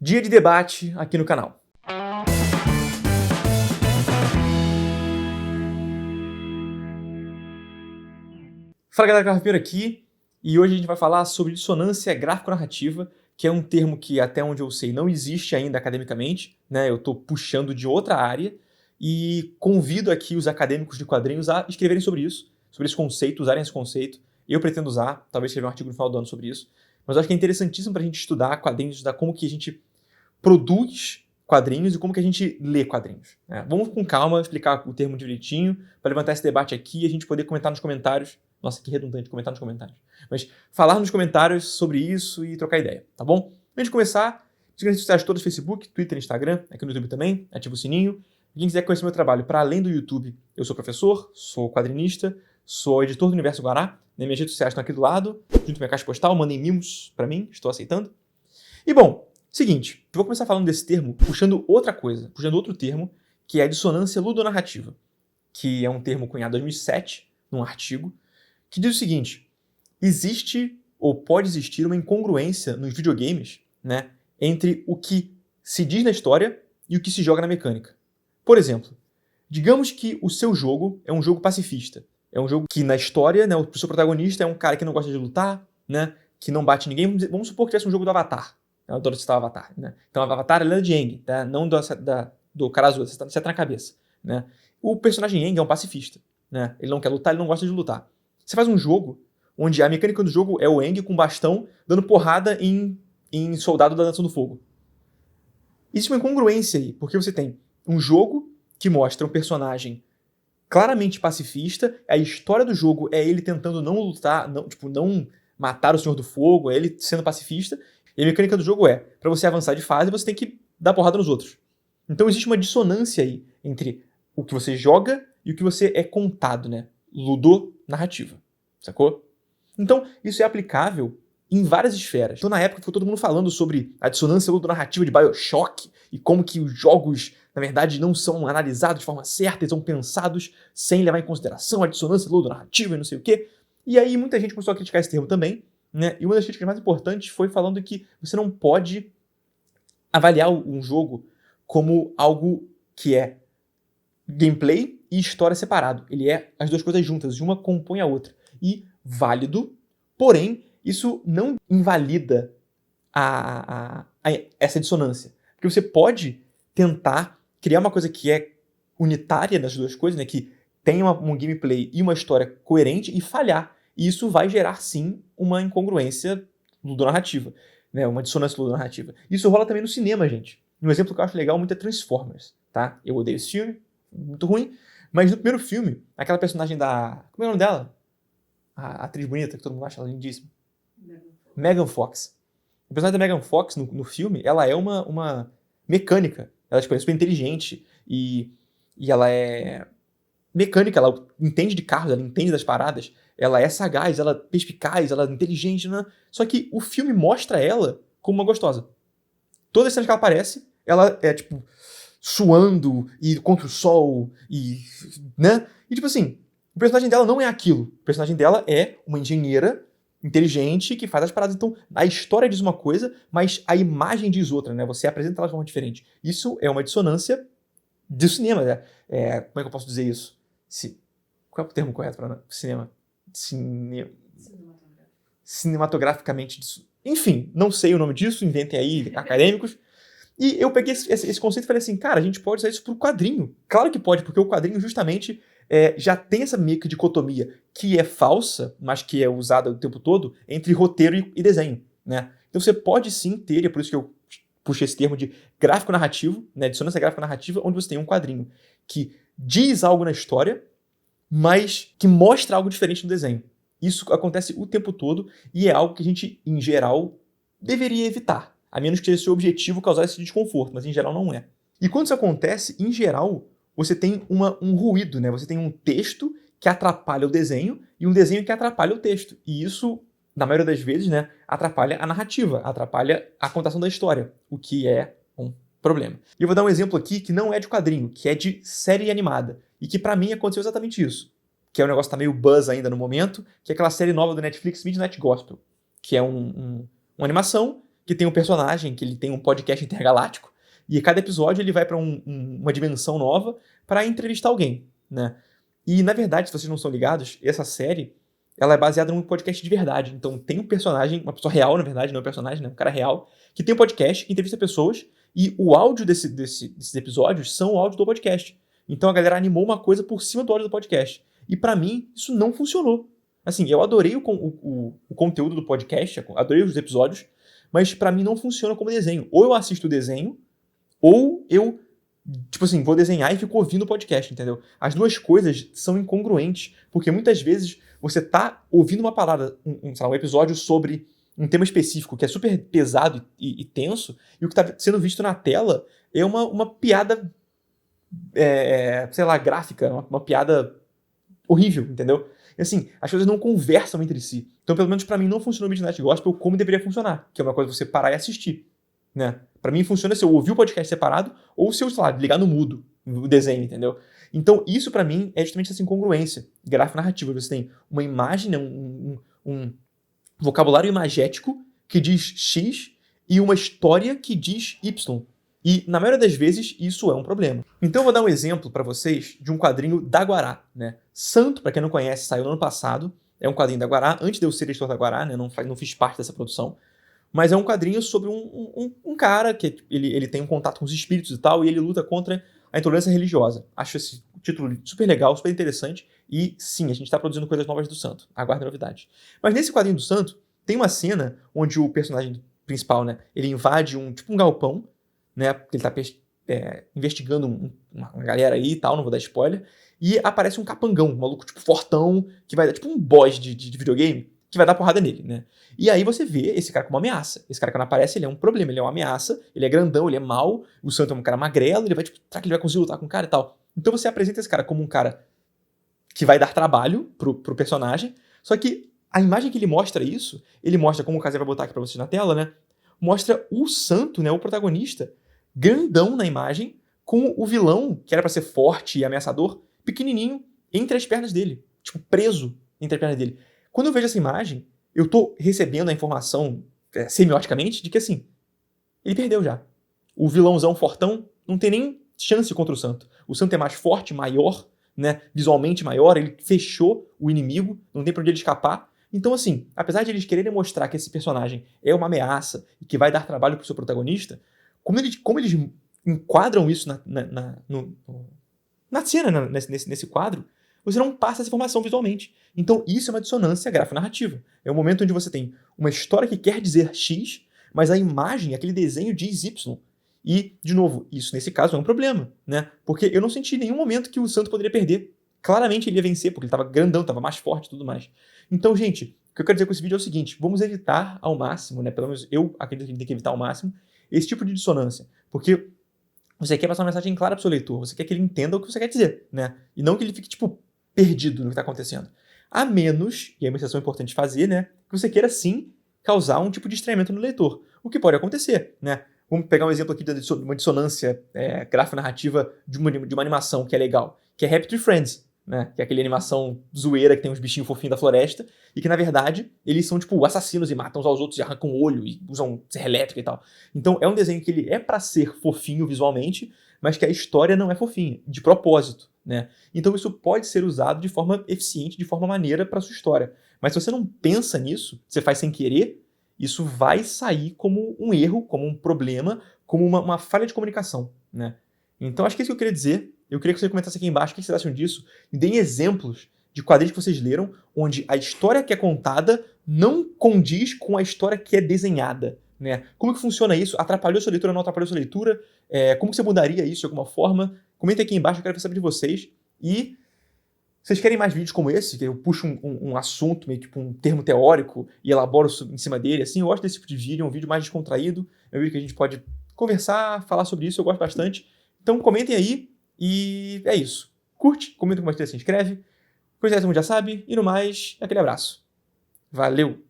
Dia de debate aqui no canal. Fala galera, Carlos Pinheiro aqui, e hoje a gente vai falar sobre dissonância gráfico-narrativa, que é um termo que, até onde eu sei, não existe ainda academicamente, né? Eu estou puxando de outra área, e convido aqui os acadêmicos de quadrinhos a escreverem sobre isso, sobre esse conceito, usarem esse conceito. Eu pretendo usar, talvez escrever um artigo no final do ano sobre isso, mas eu acho que é interessantíssimo para a gente estudar quadrinhos, estudar como que a gente produz quadrinhos e como que a gente lê quadrinhos, né? Vamos com calma explicar o termo direitinho para levantar esse debate aqui e a gente poder comentar nos comentários. Nossa, que redundante, comentar nos comentários. Mas falar nos comentários sobre isso e trocar ideia, tá bom? Antes de começar, siga as redes sociais todas, Facebook, Twitter, Instagram, aqui no YouTube também, ativa o sininho. Quem quiser conhecer meu trabalho para além do YouTube, eu sou professor, sou quadrinista, sou editor do Universo Guará, minhas redes sociais estão aqui do lado, junto com minha caixa postal, mandem mimos para mim, estou aceitando. E bom, seguinte, eu vou começar falando desse termo puxando outra coisa, puxando outro termo, que é a dissonância ludonarrativa, que é um termo cunhado em 2007, num artigo, que diz o seguinte: existe ou pode existir uma incongruência nos videogames, né, entre o que se diz na história e o que se joga na mecânica. Por exemplo, digamos que o seu jogo é um jogo pacifista, é um jogo que na história, né, o seu protagonista é um cara que não gosta de lutar, né, que não bate ninguém. Vamos supor que tivesse um jogo do Avatar. Eu adoro citar o Avatar, né? Então, o Avatar é Lenda de Aang, tá? Não do cara azul, você tá na cabeça, né? O personagem Aang é um pacifista, né? Ele não quer lutar, ele não gosta de lutar. Você faz um jogo onde a mecânica do jogo é o Aang com bastão dando porrada em soldado da Dança do Fogo. Existe uma incongruência aí, porque você tem um jogo que mostra um personagem claramente pacifista, a história do jogo é ele tentando não lutar, não matar o Senhor do Fogo, é ele sendo pacifista. E a mecânica do jogo é, para você avançar de fase, você tem que dar porrada nos outros. Então existe uma dissonância aí entre o que você joga e o que você é contado, né? Ludonarrativa, sacou? Então isso é aplicável em várias esferas. Então na época ficou todo mundo falando sobre a dissonância ludonarrativa de BioShock e como que os jogos, na verdade, não são analisados de forma certa, eles são pensados sem levar em consideração a dissonância ludonarrativa e não sei o quê. E aí muita gente começou a criticar esse termo também, né? E uma das críticas mais importantes foi falando que você não pode avaliar um jogo como algo que é gameplay e história separado. Ele é as duas coisas juntas, uma compõe a outra. E válido, porém, isso não invalida essa dissonância. Porque você pode tentar criar uma coisa que é unitária das duas coisas, né? Que tem um gameplay e uma história coerente e falhar. E isso vai gerar, sim, uma incongruência ludonarrativa, né? Uma dissonância ludonarrativa. Isso rola também no cinema, gente. Um exemplo que eu acho legal muito é Transformers, tá? Eu odeio esse filme, muito ruim. Mas no primeiro filme, aquela personagem da... Como é o nome dela? A atriz bonita, que todo mundo acha ela lindíssima. Megan Fox. A personagem da Megan Fox no filme, ela é uma mecânica. Ela tipo, é super inteligente e ela é mecânica, ela entende de carros, ela entende das paradas, ela é sagaz, ela é perspicaz, ela é inteligente, né? Só que o filme mostra ela como uma gostosa. Todas as cenas que ela aparece, ela é, tipo, suando e contra o sol e, né? E, tipo assim, o personagem dela não é aquilo. O personagem dela é uma engenheira inteligente que faz as paradas. Então, a história diz uma coisa, mas a imagem diz outra, né? Você apresenta ela de forma diferente. Isso é uma dissonância do cinema, né? Como é que eu posso dizer isso? Qual é o termo correto para cinema? Cinematograficamente. Enfim, não sei o nome disso, inventem aí, acadêmicos. E eu peguei esse conceito e falei assim, cara, a gente pode usar isso pro quadrinho. Claro que pode, porque o quadrinho justamente já tem essa meio que dicotomia que é falsa, mas que é usada o tempo todo, entre roteiro e desenho, né? Então você pode sim ter, e é por isso que eu puxei esse termo de gráfico narrativo, né, dissonância gráfico narrativa, onde você tem um quadrinho que diz algo na história, mas que mostra algo diferente no desenho. Isso acontece o tempo todo e é algo que a gente, em geral, deveria evitar, a menos que seja seu objetivo causar esse desconforto, mas em geral não é. E quando isso acontece, em geral, você tem um ruído, né? Você tem um texto que atrapalha o desenho e um desenho que atrapalha o texto. E isso, na maioria das vezes, né, atrapalha a narrativa, atrapalha a contação da história, o que é um problema. E eu vou dar um exemplo aqui que não é de quadrinho, que é de série animada. E que pra mim aconteceu exatamente isso. Que é um negócio que tá meio buzz ainda no momento, que é aquela série nova do Netflix, Midnight Gospel. Que é uma animação que tem um personagem, que ele tem um podcast intergaláctico, e cada episódio ele vai para uma dimensão nova para entrevistar alguém, né? E, na verdade, se vocês não são ligados, essa série, ela é baseada num podcast de verdade. Então, tem um personagem, uma pessoa real, na verdade, não é um personagem, né? Um cara real, que tem um podcast, que entrevista pessoas, e o áudio desses episódios são o áudio do podcast. Então, a galera animou uma coisa por cima do áudio do podcast. E, pra mim, isso não funcionou. Assim, eu adorei o conteúdo do podcast, adorei os episódios, mas pra mim não funciona como desenho. Ou eu assisto o desenho, ou eu, tipo assim, vou desenhar e fico ouvindo o podcast, entendeu? As duas coisas são incongruentes, porque muitas vezes você tá ouvindo uma parada, sei lá, um episódio sobre um tema específico que é super pesado e tenso, e o que tá sendo visto na tela é uma piada, sei lá, gráfica, uma piada horrível, entendeu? E assim, as coisas não conversam entre si. Então, pelo menos pra mim, não funciona o Midnight Gospel como deveria funcionar, que é uma coisa você parar e assistir, né? Pra mim funciona se eu ouvir o podcast separado ou se eu, sei lá, ligar no mudo, o desenho, entendeu? Então isso pra mim é justamente essa incongruência gráfico narrativa. Você tem uma imagem, né, um vocabulário imagético que diz X e uma história que diz Y. E na maioria das vezes isso é um problema. Então eu vou dar um exemplo pra vocês de um quadrinho da Guará, né? Santo, pra quem não conhece, saiu no ano passado. É um quadrinho da Guará, antes de eu ser editor da Guará, né? Não fiz parte dessa produção. Mas é um quadrinho sobre um cara que ele tem um contato com os espíritos e tal, e ele luta contra a intolerância religiosa. Acho esse título super legal, super interessante, e sim, a gente está produzindo coisas novas do Santo. Aguarde novidades. Mas nesse quadrinho do Santo, tem uma cena onde o personagem principal, né, ele invade um galpão, né, porque ele está investigando uma galera aí e tal, não vou dar spoiler, e aparece um capangão, um maluco tipo fortão, que vai dar tipo um boss de videogame, que vai dar porrada nele, né? E aí você vê esse cara como uma ameaça. Esse cara, quando aparece, ele é um problema, ele é uma ameaça, ele é grandão, ele é mau, o Santo é um cara magrelo, ele vai, tipo, será que ele vai conseguir lutar com o cara e tal? Então você apresenta esse cara como um cara que vai dar trabalho pro personagem, só que a imagem que ele mostra isso, ele mostra, como o Casé vai botar aqui pra vocês na tela, né? Mostra o Santo, né, o protagonista, grandão na imagem, com o vilão, que era pra ser forte e ameaçador, pequenininho, entre as pernas dele, tipo, preso entre as pernas dele. Quando eu vejo essa imagem, eu tô recebendo a informação, semioticamente, de que assim, ele perdeu já. O vilãozão fortão não tem nem chance contra o Santo. O Santo é mais forte, maior, né, visualmente maior, ele fechou o inimigo, não tem pra onde ele escapar. Então, assim, apesar de eles quererem mostrar que esse personagem é uma ameaça e que vai dar trabalho pro seu protagonista, como eles enquadram isso na cena, nesse quadro, você não passa essa informação visualmente. Então isso é uma dissonância gráfico-narrativa. É um momento onde você tem uma história que quer dizer X, mas a imagem, aquele desenho diz Y. E, de novo, isso nesse caso é um problema, né? Porque eu não senti em nenhum momento que o Santo poderia perder. Claramente ele ia vencer, porque ele estava grandão, estava mais forte e tudo mais. Então, gente, o que eu quero dizer com esse vídeo é o seguinte, vamos evitar ao máximo, né? Pelo menos eu acredito que a gente tem que evitar ao máximo esse tipo de dissonância. Porque você quer passar uma mensagem clara pro seu leitor, você quer que ele entenda o que você quer dizer, né? E não que ele fique, tipo, perdido no que está acontecendo. A menos, e é uma exceção importante fazer, né, que você queira sim causar um tipo de estranhamento no leitor. O que pode acontecer, né? Vamos pegar um exemplo aqui de uma dissonância gráfico-narrativa de uma animação que é legal, que é Happy Tree Friends, né? Que é aquela animação zoeira que tem uns bichinhos fofinhos da floresta e que, na verdade, eles são, tipo, assassinos e matam uns aos outros e arrancam o olho e usam serra elétrica e tal. Então, é um desenho que ele é pra ser fofinho visualmente, mas que a história não é fofinha, de propósito, né? Então isso pode ser usado de forma eficiente, de forma maneira para sua história. Mas se você não pensa nisso, você faz sem querer, isso vai sair como um erro, como um problema, como uma falha de comunicação, né? Então acho que é isso que eu queria dizer. Eu queria que você comentasse aqui embaixo o que vocês acham disso e deem exemplos de quadrinhos que vocês leram onde a história que é contada não condiz com a história que é desenhada, né? Como que funciona isso? Atrapalhou sua leitura, não atrapalhou sua leitura? Como que você mudaria isso de alguma forma? Comenta aqui embaixo, eu quero saber de vocês. E vocês querem mais vídeos como esse, que eu puxo um assunto, meio tipo um termo teórico, e elaboro em cima dele, assim, eu gosto desse tipo de vídeo, é um vídeo mais descontraído, é um vídeo que a gente pode conversar, falar sobre isso, eu gosto bastante. Então comentem aí, e é isso. Curte, comenta com bastante, se inscreve. Pois é, todo mundo já sabe, e no mais, aquele abraço. Valeu!